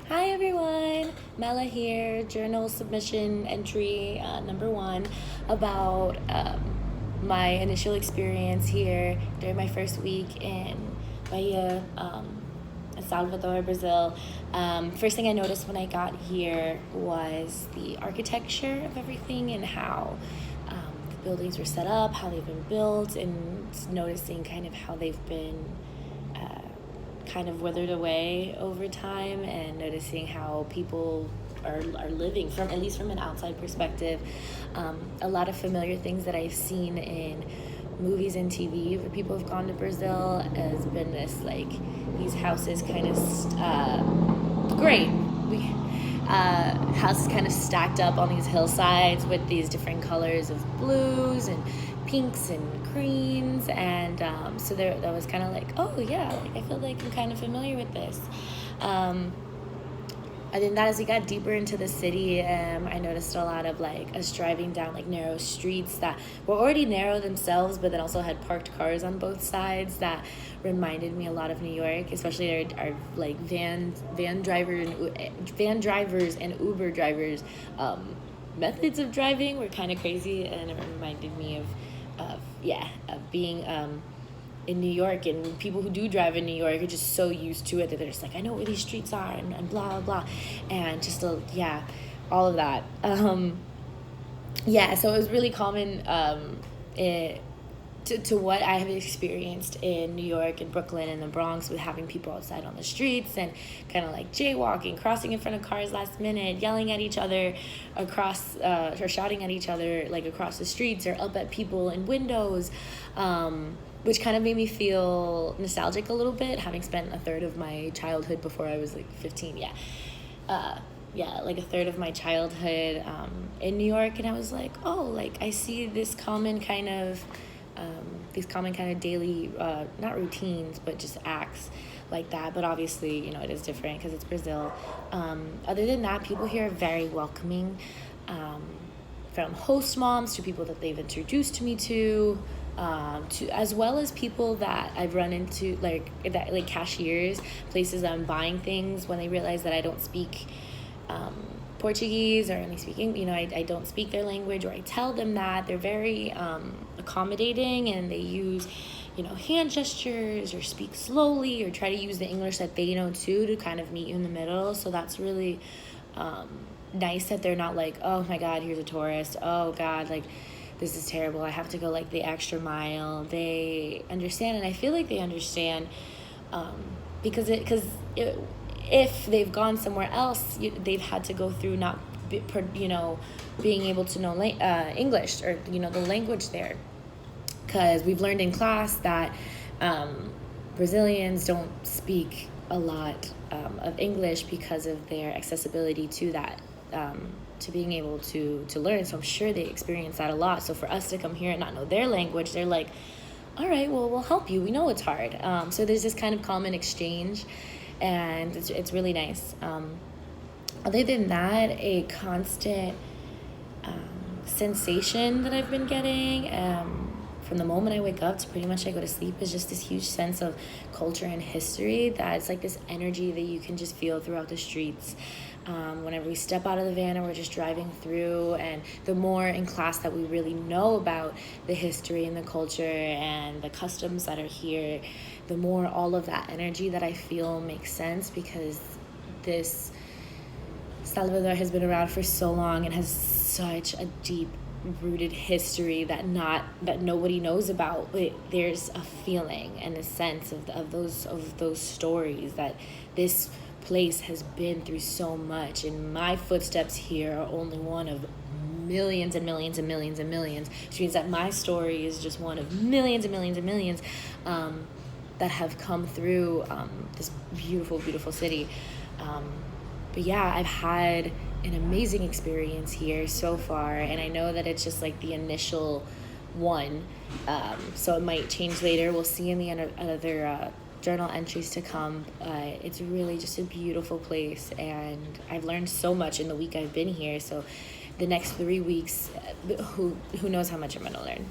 Hi everyone, Mela here, journal submission entry number 1 about my initial experience here during my first week in Bahia, Salvador, Brazil. First thing I noticed when I got here was the architecture of everything and how the buildings were set up, how they've been built, and noticing kind of how they've been kind of withered away over time, and noticing how people are living from, at least from an outside perspective. A lot of familiar things that I've seen in movies and TV where people have gone to Brazil has been this, like, these houses kind of great. Houses kind of stacked up on these hillsides with these different colors of blues and pinks and creams, and so that was kind of like, oh yeah, like I feel like I'm kind of familiar with this. I think that as we got deeper into the city, I noticed a lot of, like, us driving down like narrow streets that were already narrow themselves, but then also had parked cars on both sides that reminded me a lot of New York, especially our like van drivers and Uber drivers. Methods of driving were kind of crazy, and it reminded me of being in New York, and people who do drive in New York are just so used to it that they're just like, I know where these streets are, and blah blah blah, and just all of that. So it was really common to what I have experienced in New York and Brooklyn and the Bronx, with having people outside on the streets and kind of like jaywalking, crossing in front of cars last minute, yelling at each other across or shouting at each other like across the streets, or up at people in windows, which kind of made me feel nostalgic a little bit, having spent a third of my childhood before I was like 15. Like a third of my childhood in New York, and I was like, oh, like I see this common kind of daily, not routines, but just acts like that. But obviously, it is different because it's Brazil. Other than that, people here are very welcoming, from host moms to people that they've introduced me to as well as people that I've run into, like cashiers, places that I'm buying things, when they realize that I don't speak Portuguese, or only speaking, I don't speak their language, or I tell them that. They're very accommodating, and they use, hand gestures, or speak slowly, or try to use the English that they know too, to kind of meet you in the middle. So that's really nice, that they're not like, oh my God, here's a tourist. Oh God, like, this is terrible. I have to go like the extra mile. They understand, and I feel like they understand because if they've gone somewhere else, they've had to go through not being able to know English, or the language there, because we've learned in class that Brazilians don't speak a lot of English because of their accessibility to that, to being able to learn. So I'm sure they experience that a lot. So for us to come here and not know their language, they're like, all right, well, we'll help you. We know it's hard. So there's this kind of common exchange, and it's really nice. Other than that, a constant sensation that I've been getting from the moment I wake up to pretty much I go to sleep is just this huge sense of culture and history, that's like this energy that you can just feel throughout the streets. Whenever we step out of the van, or we're just driving through, and the more in class that we really know about the history and the culture and the customs that are here, the more all of that energy that I feel makes sense, because this Salvador has been around for so long and has such a deep rooted history that nobody knows about. There's a feeling and a sense of those stories, that this place has been through so much, and my footsteps here are only one of millions and millions and millions and millions, which means that my story is just one of millions and millions and millions that have come through this beautiful, beautiful city. But yeah, I've had an amazing experience here so far, and I know that it's just like the initial one, so it might change later. We'll see in the other journal entries to come. It's really just a beautiful place, and I've learned so much in the week I've been here. So the next 3 weeks, who knows how much I'm gonna learn.